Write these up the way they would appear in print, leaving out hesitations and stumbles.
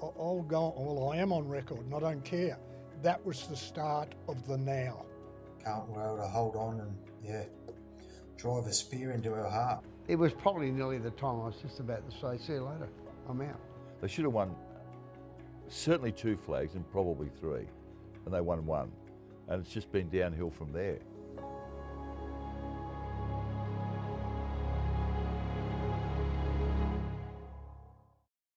I'll go, well, I am on record and I don't care. That was the start of the now. Can't be able to hold on and, drive a spear into her heart. It was probably nearly the time I was just about to say, see you later, I'm out. They should have won certainly 2 flags and probably 3, and they won 1. And it's just been downhill from there.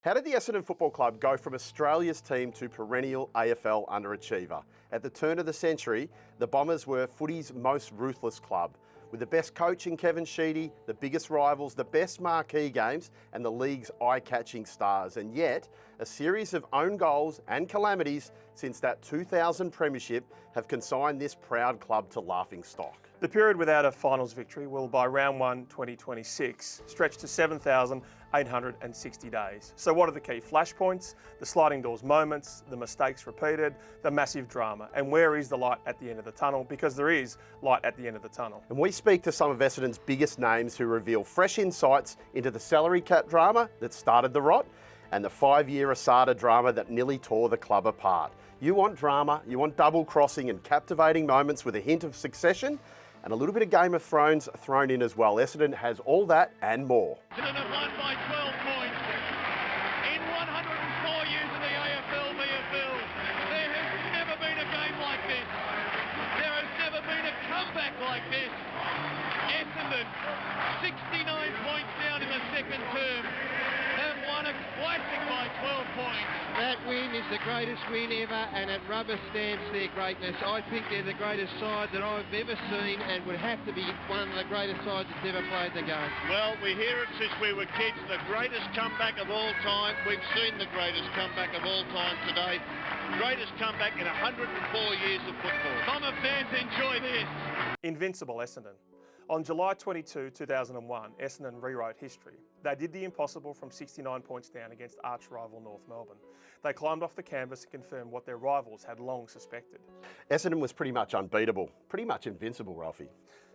How did the Essendon Football Club go from Australia's team to perennial AFL underachiever? At the turn of the century, the Bombers were footy's most ruthless club, with the best coach in Kevin Sheedy, the biggest rivals, the best marquee games, and the league's eye-catching stars. And yet, a series of own goals and calamities since that 2000 premiership have consigned this proud club to laughing stock. The period without a finals victory will, by round 1, 2026, stretch to 7,860 days. So what are the key flashpoints, the sliding doors moments, the mistakes repeated, the massive drama? And where is the light at the end of the tunnel? Because there is light at the end of the tunnel. And we speak to some of Essendon's biggest names who reveal fresh insights into the salary cap drama that started the rot and the 5-year Asada drama that nearly tore the club apart. You want drama, you want double crossing and captivating moments with a hint of Succession? And a little bit of Game of Thrones thrown in as well. Essendon has all that and more. Essendon have won by 12 points. In 104 years of the AFL VFL, there has never been a game like this. There has never been a comeback like this. Essendon, 69 points down in the second term, have won a classic by 12 points. That win is the greatest win ever, and it rubber stamps their greatness. I think they're the greatest side that I've ever seen, and would have to be one of the greatest sides that's ever played the game. Well, we hear it since we were kids, the greatest comeback of all time. We've seen the greatest comeback of all time today. Greatest comeback in 104 years of football. Bomber fans, enjoy this. Invincible Essendon. On July 22, 2001, Essendon rewrote history. They did the impossible from 69 points down against arch-rival North Melbourne. They climbed off the canvas to confirm what their rivals had long suspected. Essendon was pretty much unbeatable, pretty much invincible, Ralphie.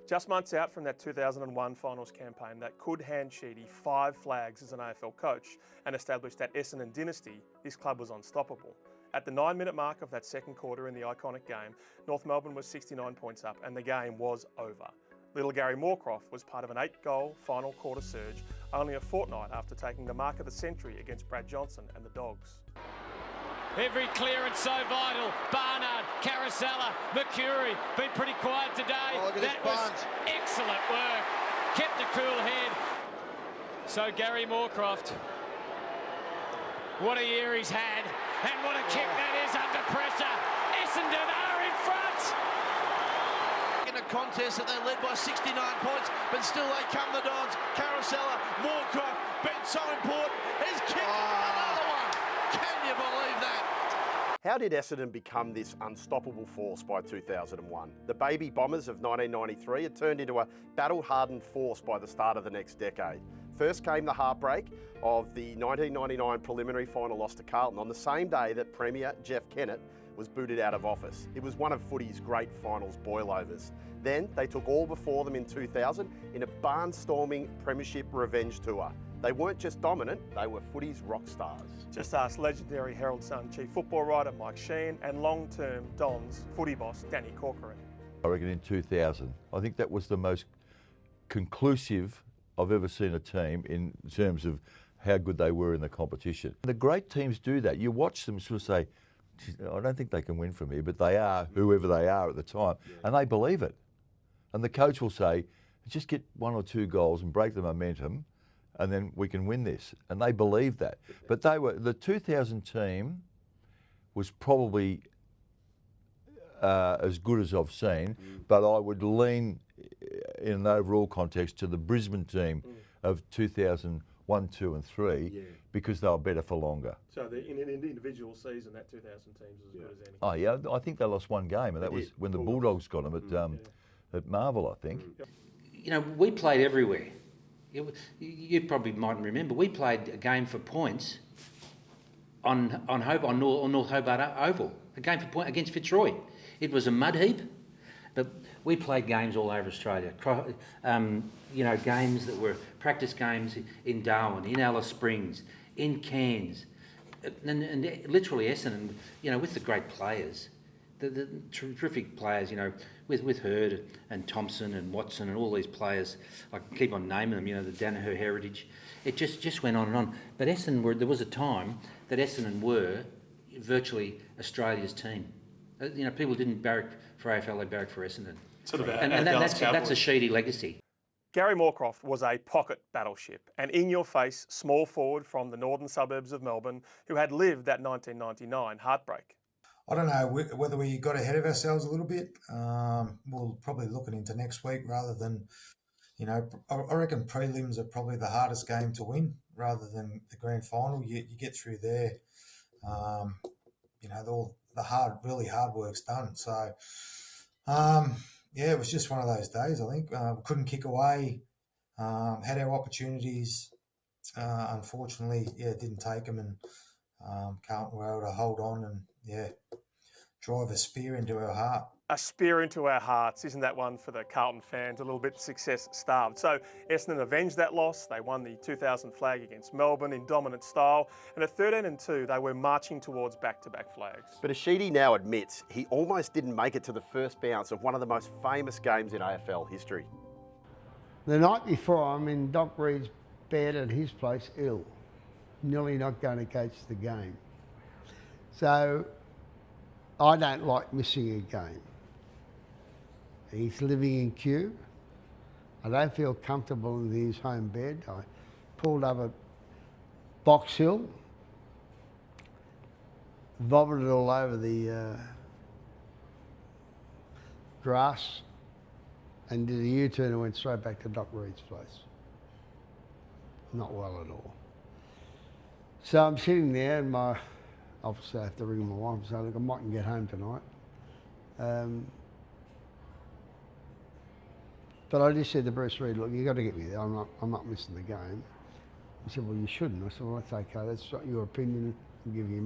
Just months out from that 2001 finals campaign that could hand Sheedy 5 flags as an AFL coach and establish that Essendon dynasty, this club was unstoppable. At the 9-minute mark of that second quarter in the iconic game, North Melbourne was 69 points up and the game was over. Little Gary Moorcroft was part of an 8-goal final quarter surge only a fortnight after taking the mark of the century against Brad Johnson and the Dogs. Every clearance so vital. Barnard, Caracella, Mercury, been pretty quiet today. That was excellent work. Kept a cool head. So Gary Moorcroft, what a year he's had, and what a kick that is under pressure. Essendon are in front. In a contest that they led by 69 points, but still they come the Dons. Caracella, Moorcroft, been so important. He's kicked another one. Can you believe that? How did Essendon become this unstoppable force by 2001? The baby Bombers of 1993 had turned into a battle-hardened force by the start of the next decade. First came the heartbreak of the 1999 preliminary final loss to Carlton on the same day that Premier Jeff Kennett was booted out of office. It was one of footy's great finals boilovers. Then they took all before them in 2000 in a barnstorming premiership revenge tour. They weren't just dominant, they were footy's rock stars. Just ask legendary Herald Sun chief football writer Mike Sheen and long-term Dons footy boss Danny Corcoran. I reckon in 2000, I think that was the most conclusive I've ever seen a team in terms of how good they were in the competition. The great teams do that. You watch them sort of say, I don't think they can win from here, but they are whoever they are at the time, and they believe it. And the coach will say, just get 1 or 2 goals and break the momentum, and then we can win this. And they believe that. But the 2000 team was probably as good as I've seen, but I would lean in an overall context to the Brisbane team of 2001, 2 and 3 because they were better for longer. So in an individual season, that 2000 team's as good as any. Oh yeah, I think they lost 1 game, and that was when the Bulldogs got them at Marvel, I think. You know, we played everywhere. You probably mightn't remember. We played a game for points on North Hobart Oval. A game for points against Fitzroy. It was a mud heap, but we played games all over Australia. You know, games that were practice games in Darwin, in Alice Springs, in Cairns, and literally Essendon, you know, with the great players, the terrific players, you know, with Hurd and Thompson and Watson and all these players, I can keep on naming them, you know, the Danaher heritage. It just went on and on. But Essendon there was a time that Essendon were virtually Australia's team. You know, people didn't barrack for AFL, they barracked for Essendon. Sort of and that's a Sheedy legacy. Gary Moorcroft was a pocket battleship, an in-your-face small forward from the northern suburbs of Melbourne who had lived that 1999 heartbreak. I don't know whether we got ahead of ourselves a little bit. We'll probably looking into next week rather than, you know, I reckon prelims are probably the hardest game to win rather than the grand final. You get through there, you know, all the really hard work's done. So, yeah, it was just one of those days, I think. We couldn't kick away, had our opportunities. Unfortunately, didn't take them, and Carlton were able to hold on and, drive a spear into our heart. A spear into our hearts, isn't that one for the Carlton fans? A little bit success starved. So Essendon avenged that loss. They won the 2000 flag against Melbourne in dominant style. And at 13-2, they were marching towards back-to-back flags. But as Sheedy now admits, he almost didn't make it to the first bounce of one of the most famous games in AFL history. The night before, I'm in Doc Reed's bed at his place, ill, nearly not going to coach the game. So I don't like missing a game. He's living in Kew. I don't feel comfortable in his home bed. I pulled up at Box Hill, vomited all over the grass, and did a U-turn and went straight back to Doc Reed's place. Not well at all. So I'm sitting there, and obviously I have to ring my wife and say, look, I mightn't get home tonight. But I just said to Bruce Reid, look, you've got to get me there. I'm not missing the game. He said, well, you shouldn't. I said, well, that's okay. That's not your opinion. I'm giving you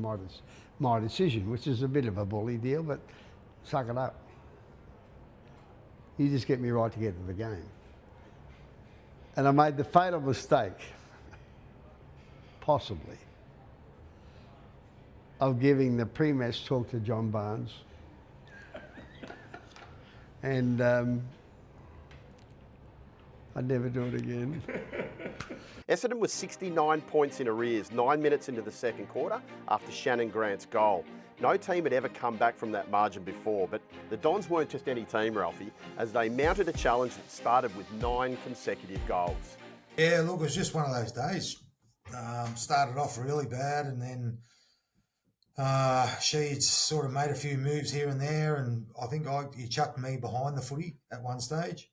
my decision, which is a bit of a bully deal, but suck it up. You just get me right to get to the game. And I made the fatal mistake, possibly, of giving the pre-match talk to John Barnes. And I'd never do it again. Essendon was 69 points in arrears 9 minutes into the second quarter after Shannon Grant's goal. No team had ever come back from that margin before, but the Dons weren't just any team, Ralphie, as they mounted a challenge that started with 9 consecutive goals. Yeah, look, it was just one of those days. Started off really bad, and then she'd sort of made a few moves here and there, and I think he chucked me behind the footy at one stage.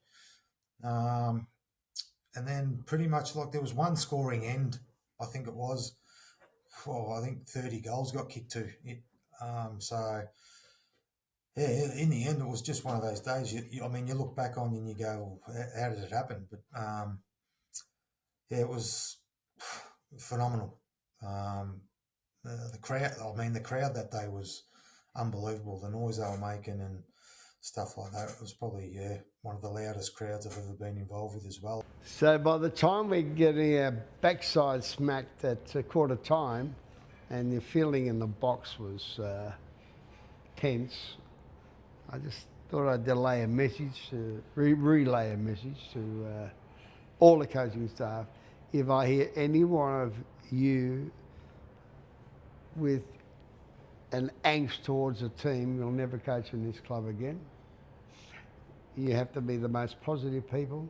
And then pretty much like there was one scoring end, I think it was. I think 30 goals got kicked to it. So, yeah, in the end, it was just one of those days. I mean, you look back on and you go, well, how did it happen? But, yeah, it was phenomenal. The crowd that day was unbelievable. The noise they were making and stuff like that. It was probably, one of the loudest crowds I've ever been involved with as well. So by the time we're getting our backside smacked at quarter time and the feeling in the box was tense, I just thought I'd relay a message to all the coaching staff. If I hear any one of you with an angst towards a team, you'll never coach in this club again. You have to be the most positive people.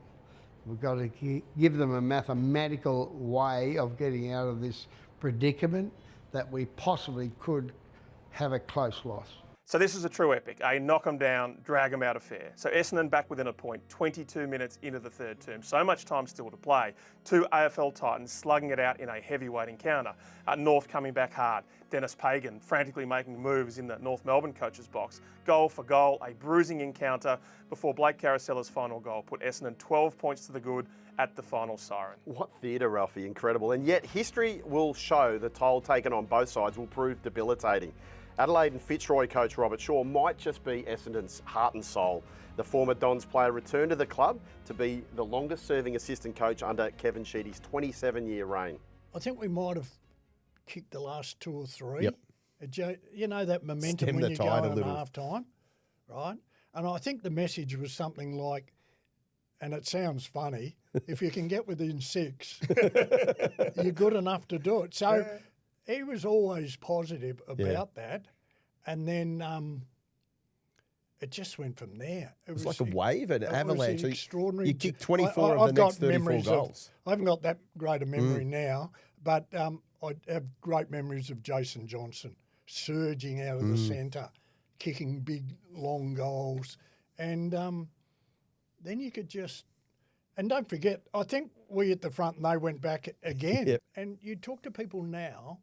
We've got to give them a mathematical way of getting out of this predicament that we possibly could have a close loss. So this is a true epic, a knock 'em down, drag 'em out affair. So Essendon back within a point, 22 minutes into the third term. So much time still to play. 2 AFL Titans slugging it out in a heavyweight encounter. North coming back hard. Dennis Pagan frantically making moves in the North Melbourne coach's box. Goal for goal, a bruising encounter before Blake Carousella's final goal put Essendon 12 points to the good at the final siren. What theatre, Ralphie, incredible. And yet history will show the toll taken on both sides will prove debilitating. Adelaide and Fitzroy coach Robert Shaw might just be Essendon's heart and soul. The former Dons player returned to the club to be the longest serving assistant coach under Kevin Sheedy's 27-year reign. I think we might have kicked the last 2 or 3. Yep. You know that momentum Stem when the you tide go a in little. half time, right? And I think the message was something like, and it sounds funny, if you can get within 6, you're good enough to do it. So he was always positive about that. And then it just went from there. It was like a wave, an avalanche. Was extraordinary. You kicked 24 of the next 34 goals. I haven't got that great a memory now, but I have great memories of Jason Johnson surging out of the centre, kicking big, long goals. And then you could just... And don't forget, I think we at the front and they went back again. Yep. And you talk to people now,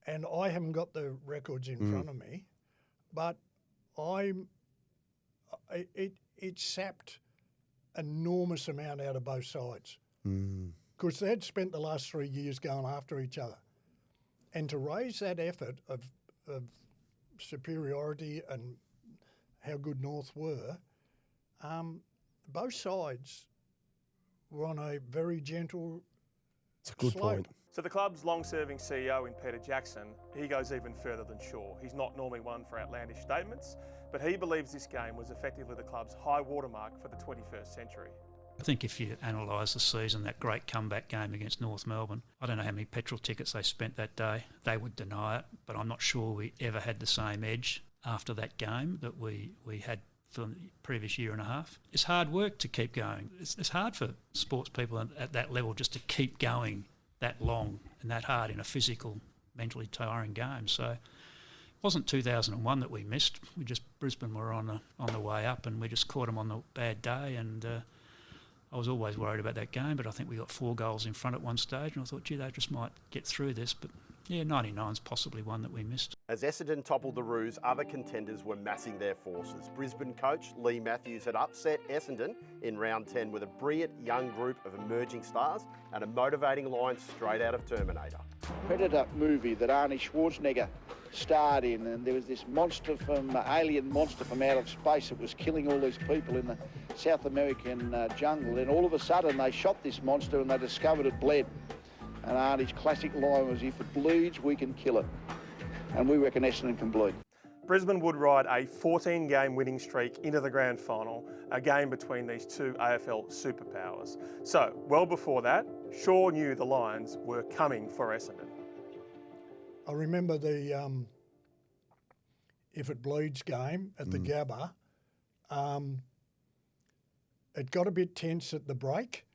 and I haven't got the records in front of me, but it sapped enormous amount out of both sides because they'd spent the last 3 years going after each other. And to raise that effort of superiority and how good North were, both sides were on a very gentle It's a good slope. point. So the club's long-serving CEO in Peter Jackson, he goes even further than Shaw. He's not normally one for outlandish statements, but he believes this game was effectively the club's high watermark for the 21st century. I think if you analyse the season, that great comeback game against North Melbourne, I don't know how many petrol tickets they spent that day. They would deny it, but I'm not sure we ever had the same edge after that game that we had for the previous year and a half. It's hard work to keep going. It's hard for sports people at that level just to keep going that long and that hard in a physical, mentally tiring game. So it wasn't 2001 that we missed. Brisbane were on the way up and we just caught them on the bad day. And I was always worried about that game, but I think we got 4 goals in front at one stage and I thought, gee, they just might get through this. But yeah, 99's possibly one that we missed. As Essendon toppled the Roos, other contenders were massing their forces. Brisbane coach Lee Matthews had upset Essendon in round 10 with a brilliant young group of emerging stars and a motivating line straight out of Terminator. Predator movie that Arnie Schwarzenegger starred in, and there was this monster alien monster from out of space that was killing all these people in the South American jungle, and all of a sudden they shot this monster and they discovered it bled. And Arnie's classic line was, if it bleeds, we can kill it. And we reckon Essendon can bleed. Brisbane would ride a 14-game winning streak into the grand final, a game between these two AFL superpowers. So, well before that, Shaw knew the Lions were coming for Essendon. I remember the If It Bleeds game at the Gabba. It got a bit tense at the break,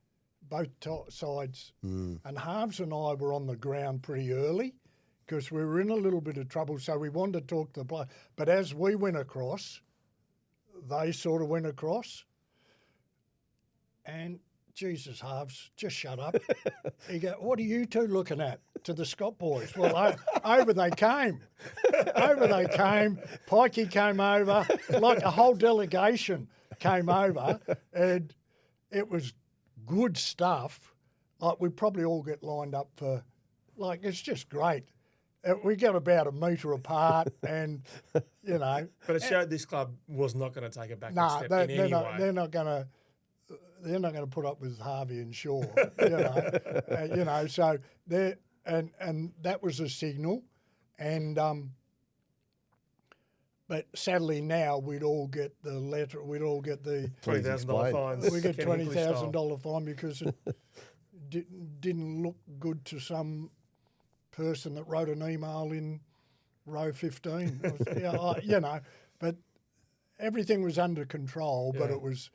both sides. And Halves and I were on the ground pretty early because we were in a little bit of trouble, so we wanted to talk to the player. But as we went across, they sort of went across. And, Jesus, Halves, just shut up. He go, what are you two looking at? To the Scott boys. Well, over they came. Over they came. Pikey came over. Like a whole delegation came over. And it was good stuff. Like, we probably all get lined up for, like, it's just great. We got about a metre apart and, you know. But it showed this club was not going to take a backward step in any way. They're not going to put up with Harvey and Shaw, you know. So they and that was a signal, and but sadly now we'd all get the letter. We'd all get the $20,000 fines. We get $20,000 fine because it didn't look good to some person that wrote an email in row 15. You know, but everything was under control. But it was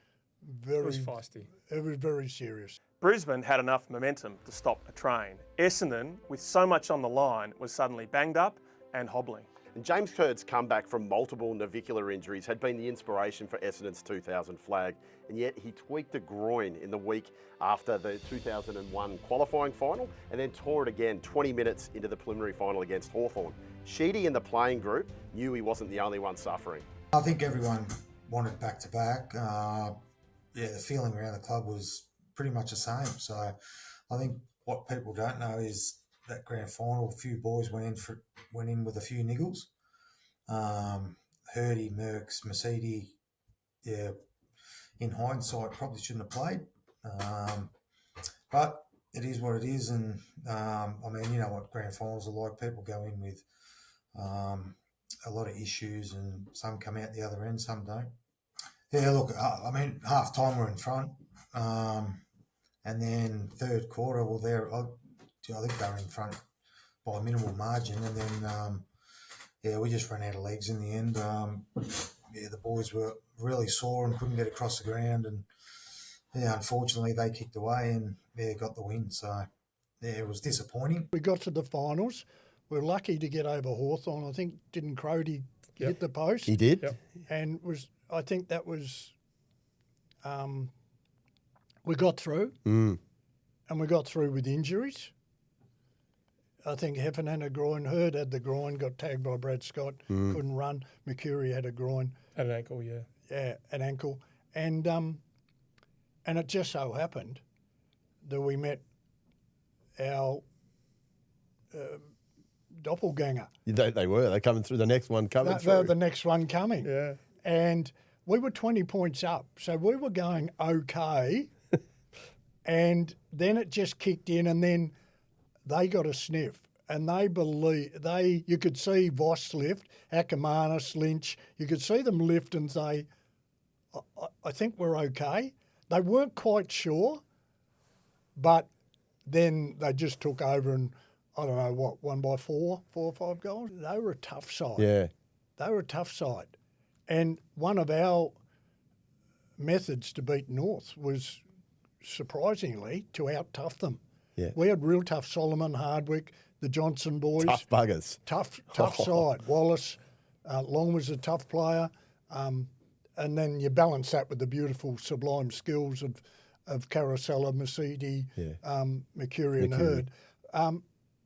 very feisty. It was very serious. Brisbane had enough momentum to stop a train. Essendon, with so much on the line, was suddenly banged up and hobbling. And James Kird's comeback from multiple navicular injuries had been the inspiration for Essendon's 2000 flag, and yet he tweaked a groin in the week after the 2001 qualifying final and then tore it again 20 minutes into the preliminary final against Hawthorn. Sheedy and the playing group knew he wasn't the only one suffering. I think everyone wanted back-to-back. The feeling around the club was pretty much the same. So I think what people don't know is that grand final, a few boys went in with a few niggles. Hurdy, Merckx, Mercedes, in hindsight, probably shouldn't have played. But it is what it is, and I mean, you know what grand finals are like. People go in with a lot of issues, and some come out the other end, some don't. Yeah, look, I mean, half time we're in front, and then third quarter, well, I think they were in front by a minimal margin, and then we just ran out of legs in the end. The boys were really sore and couldn't get across the ground, and unfortunately they kicked away and got the win. So it was disappointing. We got to the finals. We were lucky to get over Hawthorn. I think didn't Crody hit the post? He did, and I think that was we got through, and we got through with injuries. I think Heffernan had a groin, Hurd had the groin, got tagged by Brad Scott, couldn't run. McCurry had a groin. An ankle, yeah. Yeah, an ankle. And it just so happened that we met our doppelganger. They were. They're coming through. The next one coming through. The next one coming. Yeah. And we were 20 points up. So we were going okay. And then it just kicked in, and then they got a sniff. And you could see Voss lift, Ackermanis, Lynch. You could see them lift and say, I think we're okay. They weren't quite sure, but then they just took over and, I don't know, won by 4 or 5 goals. They were a tough side. Yeah. They were a tough side. And one of our methods to beat North was, surprisingly, to out-tough them. Yeah. We had real tough Solomon, Hardwick, the Johnson boys. Tough buggers. Tough side. Wallace, Long was a tough player. And then you balance that with the beautiful, sublime skills of Carosella, Masidi, McCurry and Hurd.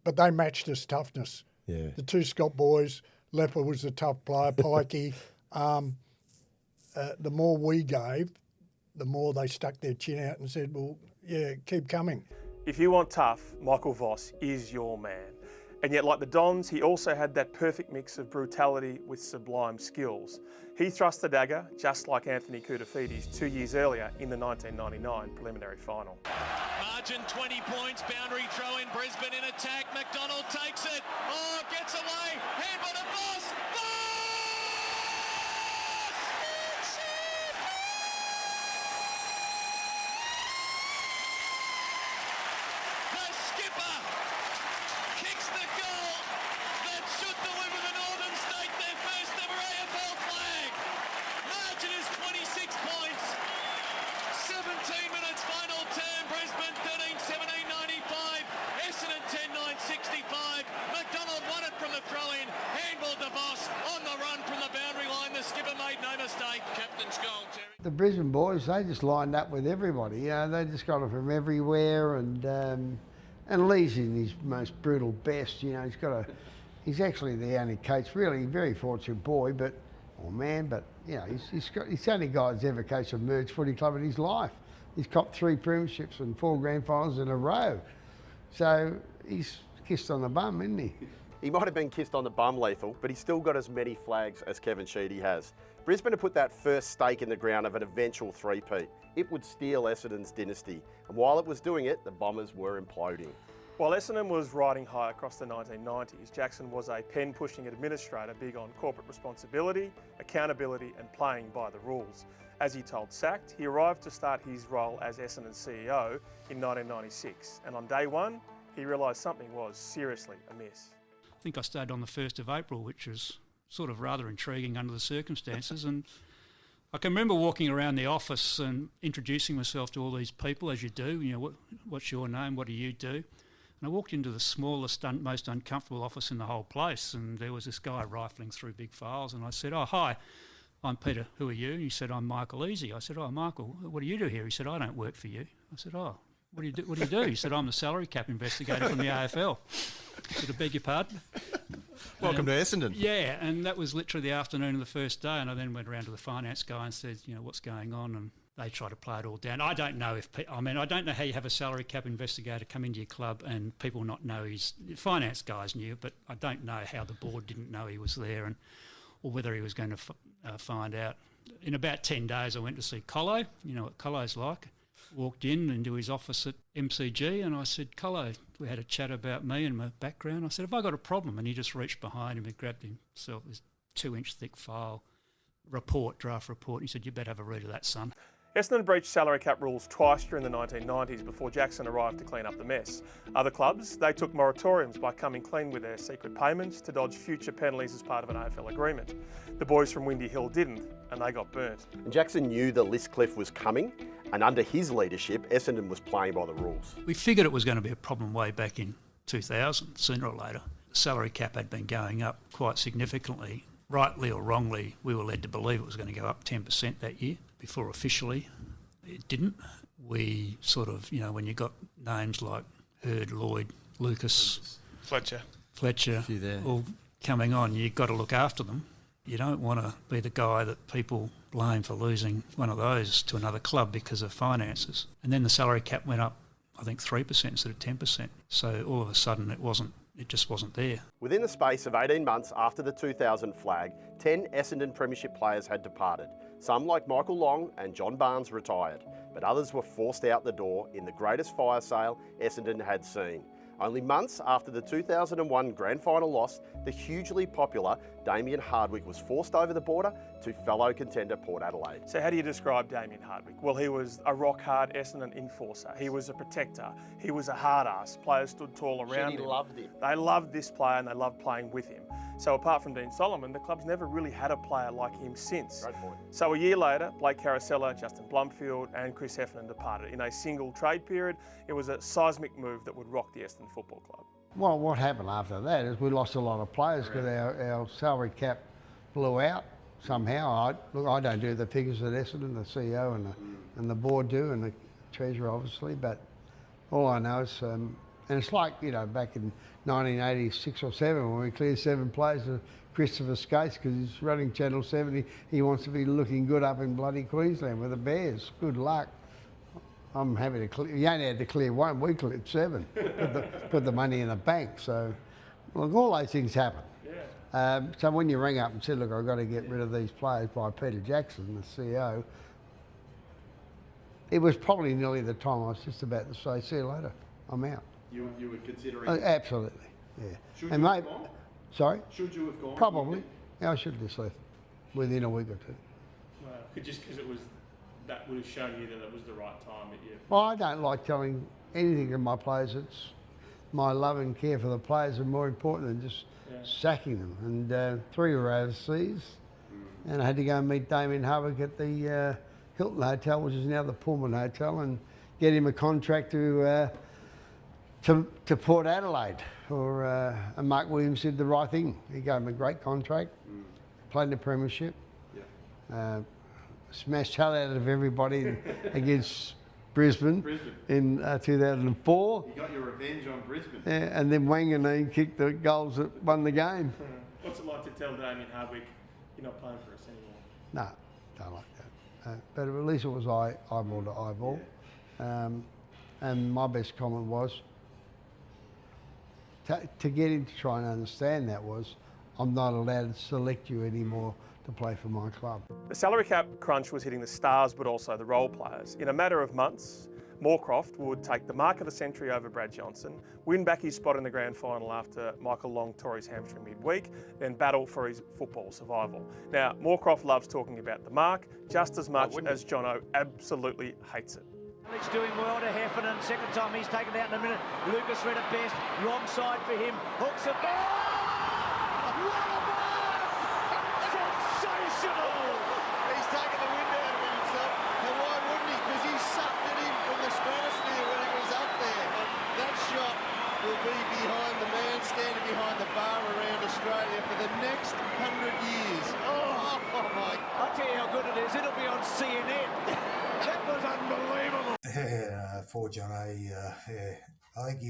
But they matched us toughness. Yeah. The 2 Scott boys, Lepper was a tough player, Pikey. The more we gave, the more they stuck their chin out and said, well, yeah, keep coming. If you want tough, Michael Voss is your man. And yet, like the Dons, he also had that perfect mix of brutality with sublime skills. He thrust the dagger, just like Anthony Koutafidis 2 years earlier in the 1999 preliminary final. Margin 20 points, boundary throw in, Brisbane in attack, McDonald takes it, gets away, handball to Voss, The Brisbane boys, they just lined up with everybody. You know, they just got it from everywhere, and Lee's in his most brutal best. You know, he's actually the only coach, really very fortunate boy, but you know, he's the only guy that's ever coached a merged footy club in his life. He's copped 3 premierships and 4 grand finals in a row, so he's kissed on the bum, isn't he? He might have been kissed on the bum, Lethal, but he's still got as many flags as Kevin Sheedy has. Brisbane had put that first stake in the ground of an eventual three-peat. It would steal Essendon's dynasty, and while it was doing it, the Bombers were imploding. While Essendon was riding high across the 1990s, Jackson was a pen-pushing administrator big on corporate responsibility, accountability and playing by the rules. As he told Sacked, he arrived to start his role as Essendon CEO in 1996, and on day one, he realised something was seriously amiss. I think I started on the 1st of April, which was sort of rather intriguing under the circumstances. And I can remember walking around the office and introducing myself to all these people, as you do. You know, what's your name? What do you do? And I walked into the smallest, most uncomfortable office in the whole place, and there was this guy rifling through big files. And I said, "Oh, hi, I'm Peter. Who are you?" And he said, "I'm Michael Easy." I said, "Oh, Michael, what do you do here?" He said, "I don't work for you." I said, "Oh, what do you do?" He said, "I'm the salary cap investigator from the AFL." I said, "I beg your pardon?" Welcome to Essendon. Yeah, and that was literally the afternoon of the first day, and I then went around to the finance guy and said, you know, what's going on? And they tried to play it all down. I don't know I don't know how you have a salary cap investigator come into your club and people not know finance guys knew, but I don't know how the board didn't know he was there or whether he was going to find out. In about 10 days, I went to see Colo. You know what Colo's like. walked in into his office at MCG, and I said, "Colo," we had a chat about me and my background. I said, "Have I got a problem?" And he just reached behind him and grabbed himself this 2-inch thick file draft report. And he said, "You better have a read of that, son." Essendon breached salary cap rules twice during the 1990s before Jackson arrived to clean up the mess. Other clubs, they took moratoriums by coming clean with their secret payments to dodge future penalties as part of an AFL agreement. The boys from Windy Hill didn't, and they got burnt. And Jackson knew the list cliff was coming, and under his leadership, Essendon was playing by the rules. We figured it was going to be a problem way back in 2000, sooner or later. The salary cap had been going up quite significantly. Rightly or wrongly, we were led to believe it was going to go up 10% that year. Before officially it didn't. We sort of, when you got names like Hurd, Lloyd, Lucas, Fletcher, all coming on, you've got to look after them. You don't want to be the guy that people blame for losing one of those to another club because of finances. And then the salary cap went up, I think 3% instead of 10%. So all of a sudden it just wasn't there. Within the space of 18 months after the 2000 flag, 10 Essendon Premiership players had departed. Some, like Michael Long and John Barnes, retired, but others were forced out the door in the greatest fire sale Essendon had seen. Only months after the 2001 grand final loss, the hugely popular Damien Hardwick was forced over the border to fellow contender Port Adelaide. So how do you describe Damien Hardwick? Well, he was a rock-hard Essendon enforcer. He was a protector. He was a hard-ass. Players stood tall around him. Loved him. They loved this player and they loved playing with him. So apart from Dean Solomon, the club's never really had a player like him since. Great point. So a year later, Blake Caracella, Justin Blumfield and Chris Heffernan departed. In a single trade period, it was a seismic move that would rock the Essendon Football Club. Well, what happened after that is we lost a lot of players because our salary cap blew out somehow. I don't do the figures at Essendon, the CEO and the board do, and the treasurer obviously, but all I know is, and it's like, back in 1986 or 7 when we cleared 7 players to Christopher Skates because he's running Channel 7. He wants to be looking good up in bloody Queensland with the Bears. Good luck. I'm happy to clear. You only had to clear 1, we cleared 7. Put the money in the bank. So, look, all those things happen. Yeah. So when you ring up and say, look, I've got to get rid of these players by Peter Jackson, the CEO, it was probably nearly the time I was just about to say, see you later, I'm out. You were considering... absolutely, yeah. Should you have gone? Sorry? Should you have gone? Probably. Yeah, I should have just left within a week or 2. Well, just because that would have shown you that it was the right time that you... Well, I don't like telling anything to my players. It's my love and care for the players are more important than just sacking them. And 3 were overseas, and I had to go and meet Damien Hardwick at the Hilton Hotel, which is now the Pullman Hotel, and get him a contract to Port Adelaide. And Mark Williams did the right thing. He gave him a great contract, played in the premiership, smashed hell out of everybody against Brisbane in 2004. You got your revenge on Brisbane. And then Wanganeen kicked the goals that won the game. What's it like to tell Damien Hardwick you're not playing for us anymore? No, don't like that. But at least it was eyeball to eyeball. And my best comment was, to get him to try and understand that was, I'm not allowed to select you anymore to play for my club. The salary cap crunch was hitting the stars but also the role players. In a matter of months, Moorcroft would take the mark of the century over Brad Johnson, win back his spot in the grand final after Michael Long tore his hamstring midweek, then battle for his football survival. Now, Moorcroft loves talking about the mark just as much as Jono absolutely hates it. He's doing well to Heffernan. Second time he's taken it out in a minute. Lucas read it best. Wrong side for him. Hooks it. Oh! What a mark! Sensational! He's taken the wind out of himself. And why wouldn't he? Because he sucked it in from the stratosphere when he was up there. That shot will be behind the man standing behind the bar around Australia for the next 100 years. Oh my! I'll tell you how good it is. It'll be on CNN. That was unbelievable. Yeah, for John, I think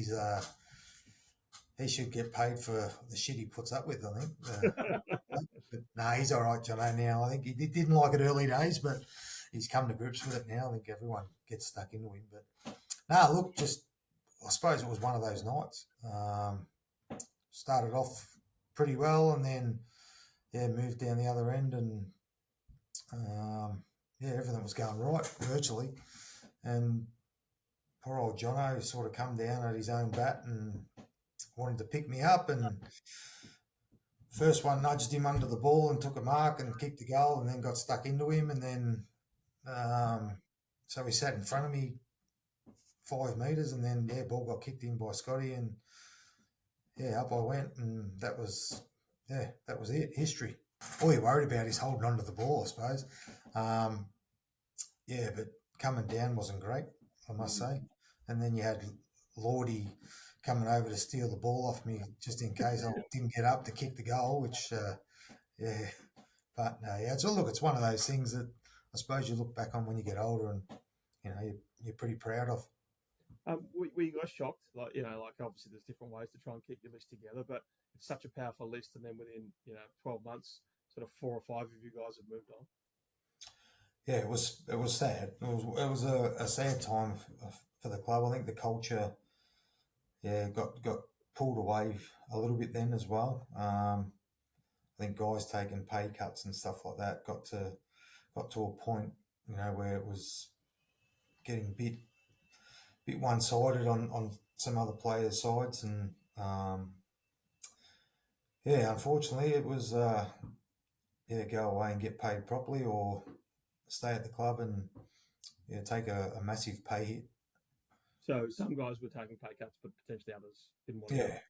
he should get paid for the shit he puts up with, I think. But no, he's all right, John, now. I think he didn't like it early days, but he's come to grips with it now. I think everyone gets stuck into him. But no, look, I suppose it was one of those nights. Started off pretty well and then, moved down the other end and, everything was going right, virtually. And poor old Jono sort of come down at his own bat and wanted to pick me up, and first one nudged him under the ball and took a mark and kicked the goal, and then got stuck into him, and then so he sat in front of me 5 metres, and then ball got kicked in by Scotty, and up I went, and that was it, history. All you're worried about is holding onto the ball, I suppose. But coming down wasn't great, I must say. And then you had Lordy coming over to steal the ball off me just in case I didn't get up to kick the goal, which, But no, it's one of those things that I suppose you look back on when you get older and, you're pretty proud of. Were you guys shocked? Like obviously there's different ways to try and keep your list together, but it's such a powerful list, and then within 12 months, sort of 4 or 5 of you guys have moved on. Yeah, it was sad. It was a sad time for the club. I think the culture, got pulled away a little bit then as well. I think guys taking pay cuts and stuff like that got to a point, where it was getting a bit one-sided on some other players' sides, and unfortunately it was go away and get paid properly, or stay at the club and take a massive pay hit. So some guys were taking pay cuts, but potentially others didn't want to.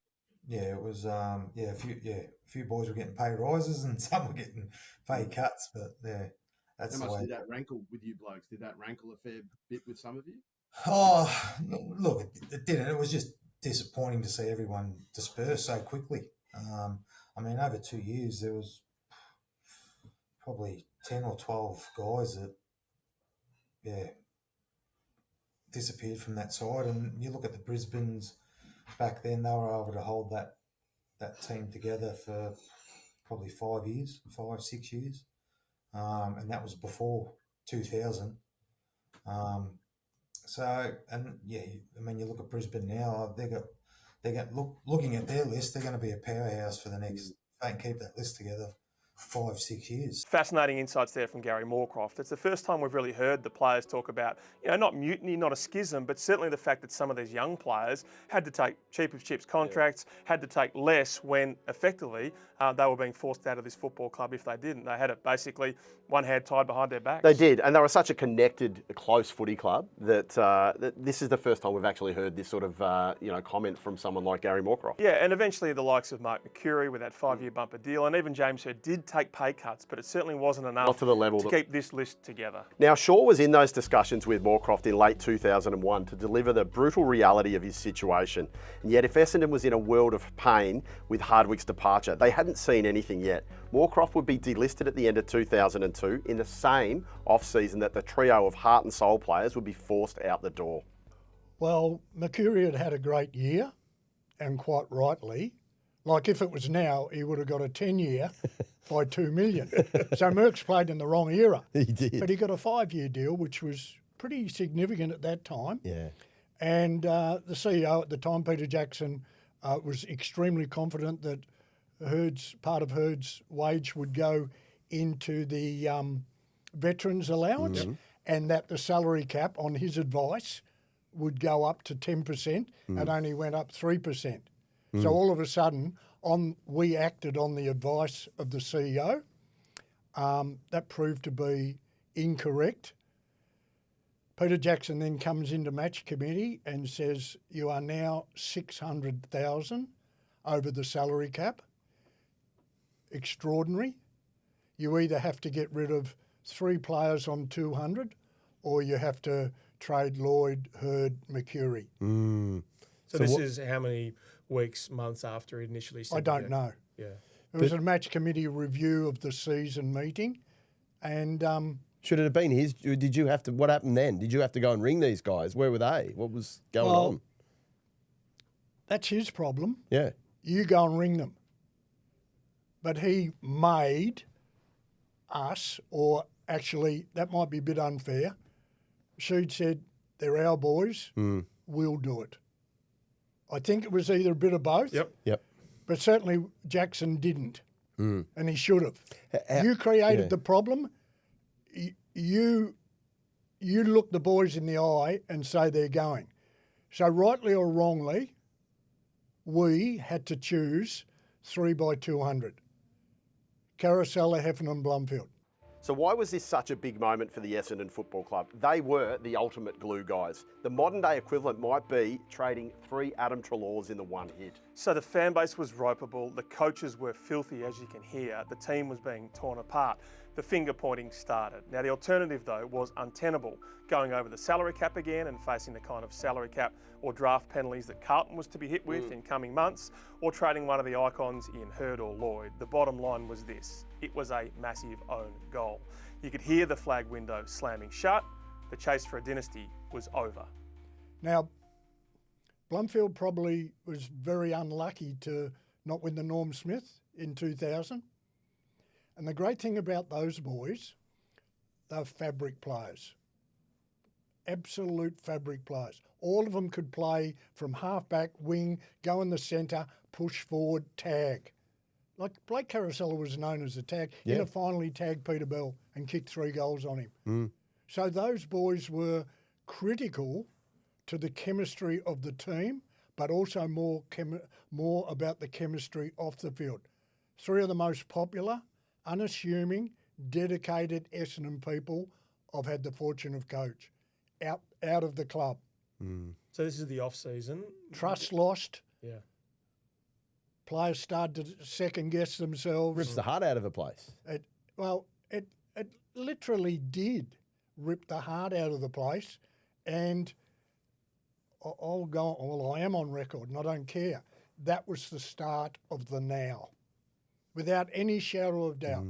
Yeah, it was a few boys were getting pay rises and some were getting pay cuts, but that's How the much way. did that rankle with you blokes? Did that rankle a fair bit with some of you? Oh, look, it didn't. It was just disappointing to see everyone disperse so quickly. Over 2 years, there was probably 10 or 12 guys that, disappeared from that side. And you look at the Brisbanes back then, they were able to hold that team together for probably 5, 6 years. And that was before 2000. You look at Brisbane now, looking at their list, they're going to be a powerhouse for the next, if they can keep that list together, 5, 6 years. Fascinating insights there from Gary Moorcroft. It's the first time we've really heard the players talk about, not mutiny, not a schism, but certainly the fact that some of these young players had to take cheap of chips contracts, had to take less when effectively they were being forced out of this football club if they didn't. They had it basically one hand tied behind their backs. They did, and they were such a connected, close footy club that this is the first time we've actually heard this sort of comment from someone like Gary Moorcroft. Yeah, and eventually the likes of Mark McCurry with that 5-year bumper deal, and even James Hurd did take pay cuts, but it certainly wasn't enough Not to the level to keep this list together. Now, Shaw was in those discussions with Moorcroft in late 2001 to deliver the brutal reality of his situation. And yet, if Essendon was in a world of pain with Hardwick's departure, they hadn't seen anything yet. Moorcroft would be delisted at the end of 2002 in the same off-season that the trio of heart and soul players would be forced out the door. Well, Mercury had a great year, and quite rightly. Like if it was now, he would have got a 10-year by $2 million. So Merck's played in the wrong era. He did. But he got a 5-year deal, which was pretty significant at that time. Yeah. And the CEO at the time, Peter Jackson, was extremely confident that part of Hurd's wage would go into the veterans allowance, and that the salary cap, on his advice, would go up to 10%. It only went up 3%. So all of a sudden, we acted on the advice of the CEO. That proved to be incorrect. Peter Jackson then comes into match committee and says, you are now 600,000 over the salary cap. Extraordinary. You either have to get rid of 3 players on 200 or you have to trade Lloyd, Hurd, McCurry. So this is how many weeks, months after it initially said? I don't know. Yeah. It was a match committee review of the season meeting, and should it have been his? Did you have to? What happened then? Did you have to go and ring these guys? Where were they? What was going on? That's his problem. Yeah. You go and ring them. But he made us, or actually, that might be a bit unfair. She'd said, they're our boys, we'll do it. I think it was either a bit of both. Yep. But certainly Jackson didn't, and he should have. You created the problem. You you look the boys in the eye and say they're going. So rightly or wrongly, we had to choose 3 by 200. Carousel, Heffernan, Blumfield. So why was this such a big moment for the Essendon Football Club? They were the ultimate glue guys. The modern day equivalent might be trading 3 Adam Treloars in the one hit. So the fan base was ropeable, the coaches were filthy as you can hear, the team was being torn apart, the finger pointing started. Now the alternative though was untenable, going over the salary cap again and facing the kind of salary cap or draft penalties that Carlton was to be hit with in coming months, or trading one of the icons in Hurd or Lloyd. The bottom line was this: it was a massive own goal. You could hear the flag window slamming shut. The chase for a dynasty was over. Now, Blumfield probably was very unlucky to not win the Norm Smith in 2000. And the great thing about those boys, they're fabric players. Absolute fabric players. All of them could play from half-back, wing, go in the centre, push forward, tag. Like Blake Carousel was known as a tag. Yeah. In a final, he tagged Peter Bell and kicked 3 goals on him. So those boys were critical to the chemistry of the team, but also more about the chemistry off the field. 3 of the most popular, unassuming, dedicated Essendon people I've had the fortune of coach out of the club. So this is the off season. Trust lost. Yeah. Players started to second guess themselves. Rips the heart out of a place. It literally did rip the heart out of the place, and I'll go. Well, I am on record, and I don't care. That was the start of the now, without any shadow of doubt.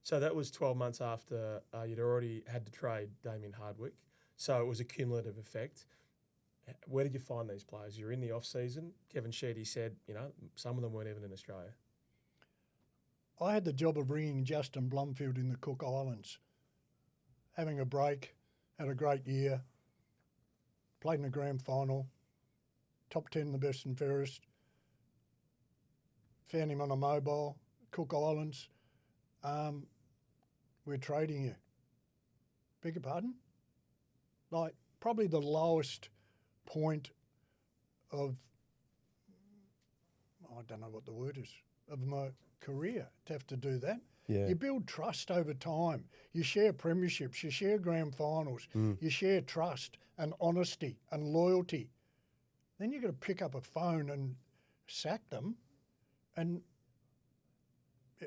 So that was 12 months after you'd already had to trade Damien Hardwick. So it was a cumulative effect. Where did you find these players? You're in the off season. Kevin Sheedy said, some of them weren't even in Australia. I had the job of bringing Justin Blumfield in the Cook Islands, having a break, had a great year, played in the grand final, top 10 the best and fairest, found him on a mobile, Cook Islands. We're trading you. Beg your pardon? Like, probably the lowest point of, I don't know what the word is, of my career to have to do that. Yeah. You build trust over time. You share premierships, you share grand finals, you share trust and honesty and loyalty. Then you've got to pick up a phone and sack them, and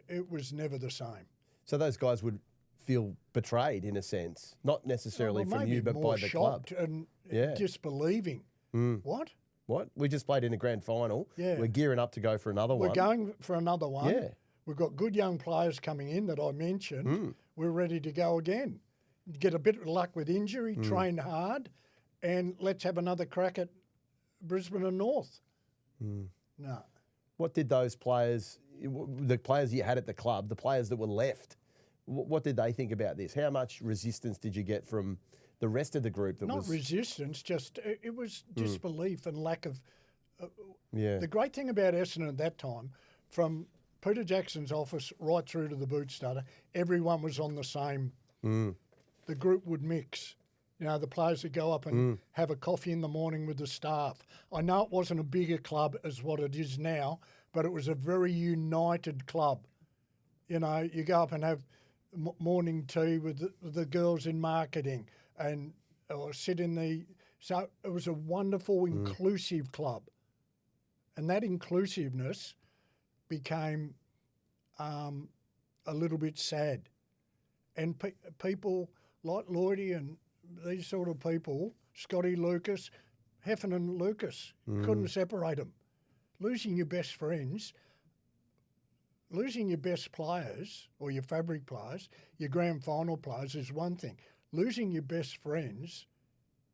it was never the same. So those guys would feel betrayed in a sense, not necessarily from you, but by the club. And Yeah. disbelieving. What? What? We just played in a grand final. Yeah. We're gearing up to go for another one. We're going for another one. Yeah. We've got good young players coming in that I mentioned. We're ready to go again. Get a bit of luck with injury, train hard, and let's have another crack at Brisbane and North. No. What did those players, the players you had at the club, the players that were left, what did they think about this? How much resistance did you get from the rest of the group? That Not resistance, just it was disbelief and lack of. Yeah. The great thing about Essendon at that time, from Peter Jackson's office right through to the boot starter, everyone was on the same. The group would mix. The players would go up and have a coffee in the morning with the staff. I know it wasn't a bigger club as what it is now, but it was a very united club. You go up and have morning tea with the girls in marketing or sit in the... So it was a wonderful, inclusive club. And that inclusiveness became a little bit sad. And people like Lloydie and these sort of people, Scotty Lucas, Heffernan Lucas, couldn't separate them. Losing your best friends, losing your best players or your fabric players, your grand final players is one thing. Losing your best friends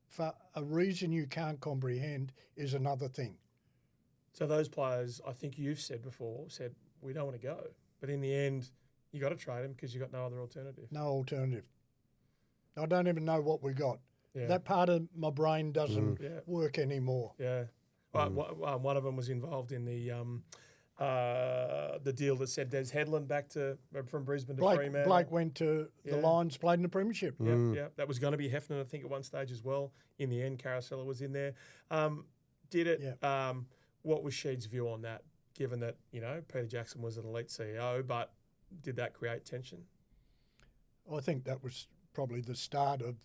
for a reason you can't comprehend is another thing. So those players, I think you've said before, said, we don't want to go. But in the end, you got to trade them because you got no other alternative. No alternative. I don't even know what we got. Yeah. That part of my brain doesn't work anymore. Yeah. One of them was involved in the the deal that sent Des Headland back from Brisbane to Fremantle. Blake went to the Lions, played in the Premiership. Yeah. That was going to be Heffernan, I think, at one stage as well. In the end, Carousella was in there. What was Sheed's view on that, given that, Peter Jackson was an elite CEO, but did that create tension? I think that was probably the start of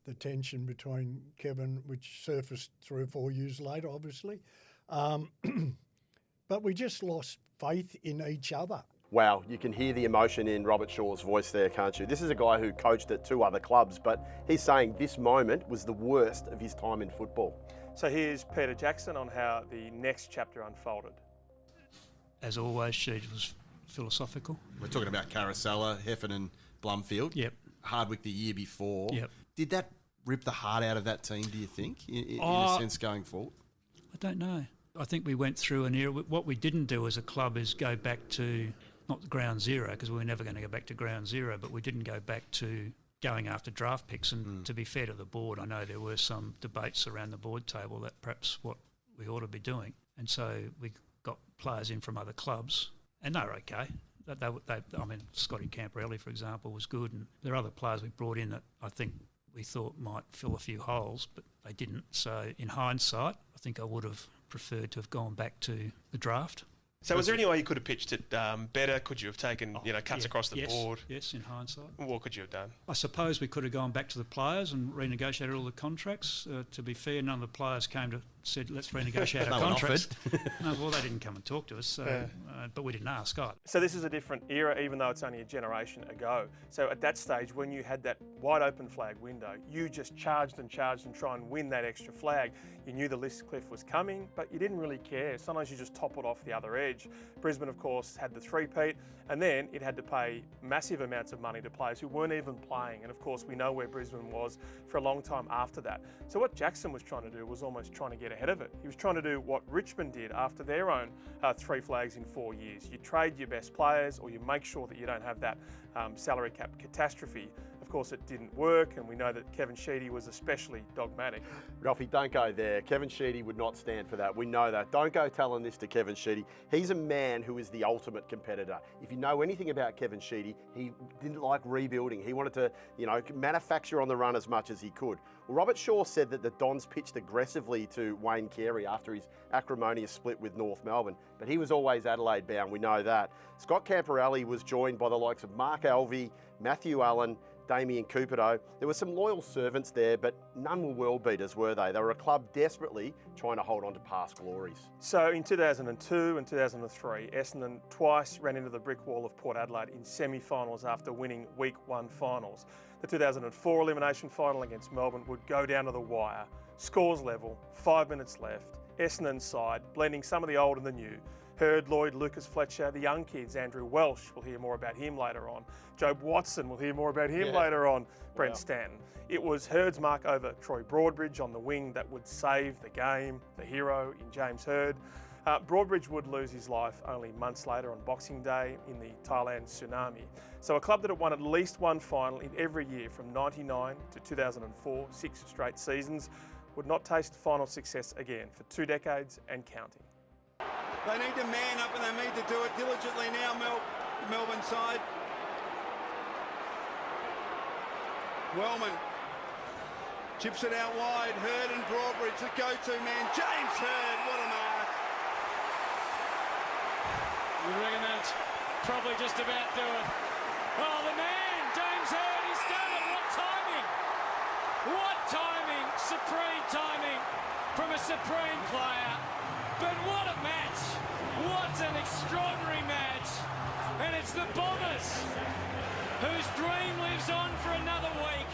the tension between Kevin, which surfaced 3 or 4 years later, obviously. But we just lost faith in each other. Wow, you can hear the emotion in Robert Shaw's voice there, can't you? This is a guy who coached at 2 other clubs, but he's saying this moment was the worst of his time in football. So here's Peter Jackson on how the next chapter unfolded. As always, Sheed was philosophical. We're talking about Carousella, Heffernan, Blumfield. Yep. Hardwick the year before. Yep. Did that rip the heart out of that team, do you think, in a sense going forward? I don't know. I think we went through an era. What we didn't do as a club is go back to, not ground zero, because we were never going to go back to ground zero, but we didn't go back to going after draft picks. And to be fair to the board, I know there were some debates around the board table that perhaps what we ought to be doing. And so we got players in from other clubs, and they were okay. Scotty Camporelli, for example, was good, and there are other players we brought in that I think we thought might fill a few holes, but they didn't. So in hindsight, I think I would have preferred to have gone back to the draft. So was there any way you could have pitched it better? Could you have taken cuts across the board? Yes, in hindsight. What could you have done? I suppose we could have gone back to the players and renegotiated all the contracts. To be fair, none of the players said, let's renegotiate our contracts. No, well, they didn't come and talk to us, but we didn't ask either. So this is a different era, even though it's only a generation ago. So at that stage, when you had that wide open flag window, you just charged and tried and win that extra flag. You knew the list cliff was coming, but you didn't really care. Sometimes you just toppled off the other edge. Brisbane, of course, had the three-peat, and then it had to pay massive amounts of money to players who weren't even playing. And of course, we know where Brisbane was for a long time after that. So what Jackson was trying to do was almost trying to get ahead of it. He was trying to do what Richmond did after their own 3 flags in 4 years. You trade your best players, or you make sure that you don't have that salary cap catastrophe. Of course, it didn't work, and we know that Kevin Sheedy was especially dogmatic. Ralphie, don't go there. Kevin Sheedy would not stand for that. We know that. Don't go telling this to Kevin Sheedy. He's a man who is the ultimate competitor. If you know anything about Kevin Sheedy, he didn't like rebuilding. He wanted to, manufacture on the run as much as he could. Well, Robert Shaw said that the Dons pitched aggressively to Wayne Carey after his acrimonious split with North Melbourne, but he was always Adelaide bound. We know that. Scott Camporelli was joined by the likes of Mark Alvey, Matthew Allen, Damien Coupereau. There were some loyal servants there, but none were world beaters, were they? They were a club desperately trying to hold on to past glories. So in 2002 and 2003, Essendon twice ran into the brick wall of Port Adelaide in semi-finals after winning Week 1 finals. The 2004 elimination final against Melbourne would go down to the wire. Scores level, 5 minutes left. Essendon's side, blending some of the old and the new. Hurd, Lloyd, Lucas Fletcher, the young kids, Andrew Welsh, we'll hear more about him later on. Job Watson, we'll hear more about him later on. Brent Stanton. It was Hurd's mark over Troy Broadbridge on the wing that would save the game, the hero in James Hurd. Broadbridge would lose his life only months later on Boxing Day in the Thailand tsunami. So a club that had won at least one final in every year from 99 to 2004, 6 straight seasons, would not taste final success again for 2 decades and counting. They need to man up and they need to do it diligently now, Melbourne side. Wellman chips it out wide. Hurd and Broadbridge, the go-to man. James Hurd, what a mark. You reckon that's probably just about do it. Oh, the man, James Hurd, he's done it. What timing. What timing. Supreme timing from a supreme player. But what a match! What an extraordinary match! And it's the Bombers whose dream lives on for another week.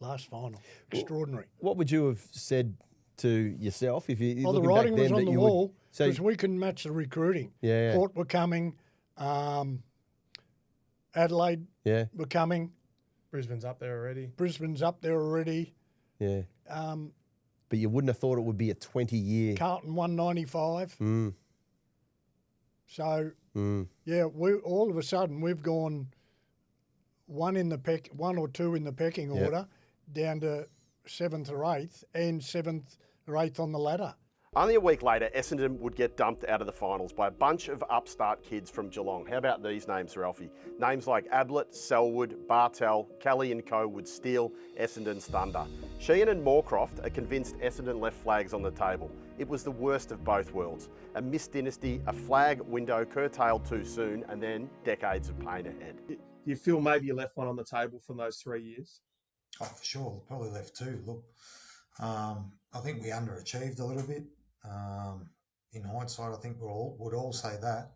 Last final, extraordinary. What would you have said to yourself if you? Well, the writing was on the wall because we couldn't match the recruiting. Yeah. Port were coming, Adelaide were coming. Brisbane's up there already. Yeah. But you wouldn't have thought it would be a 20-year. Carlton 195. So we all of a sudden we've gone one or two in the pecking order, down to 7th or 8th, and 7th or 8th on the ladder. Only a week later, Essendon would get dumped out of the finals by a bunch of upstart kids from Geelong. How about these names, Ralphie? Names like Ablett, Selwood, Bartel, Kelly and co would steal Essendon's thunder. Sheehan and Moorcroft are convinced Essendon left flags on the table. It was the worst of both worlds. A missed dynasty, a flag window curtailed too soon, and then decades of pain ahead. Do you feel maybe you left one on the table from those 3 years? Oh, for sure. Probably left two. Look, I think we underachieved a little bit. In hindsight, I think would all say that.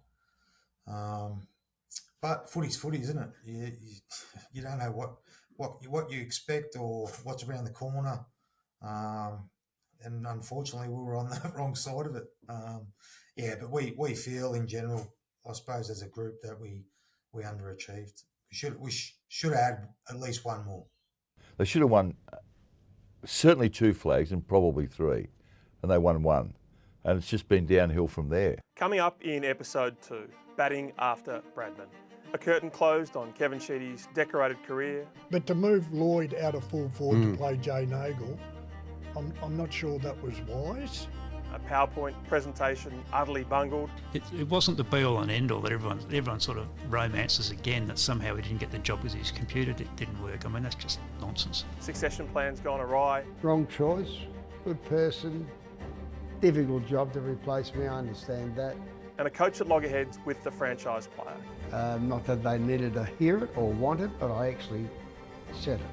But footy's footy, isn't it? You don't know what you expect or what's around the corner. And unfortunately, we were on the wrong side of it. But we feel in general, I suppose, as a group that we underachieved. We should have had at least one more. They should have won certainly 2 flags and probably 3, and they won 1. And it's just been downhill from there. Coming up in episode 2, batting after Bradman. A curtain closed on Kevin Sheedy's decorated career. But to move Lloyd out of full forward to play Jay Nagle, I'm not sure that was wise. A PowerPoint presentation utterly bungled. It wasn't the be-all and end-all that everyone sort of romances again, that somehow he didn't get the job because his computer didn't work. I mean, that's just nonsense. Succession plans gone awry. Wrong choice, good person, difficult job to replace me, I understand that. And a coach at loggerheads with the franchise player. Not that they needed to hear it or want it, but I actually said it.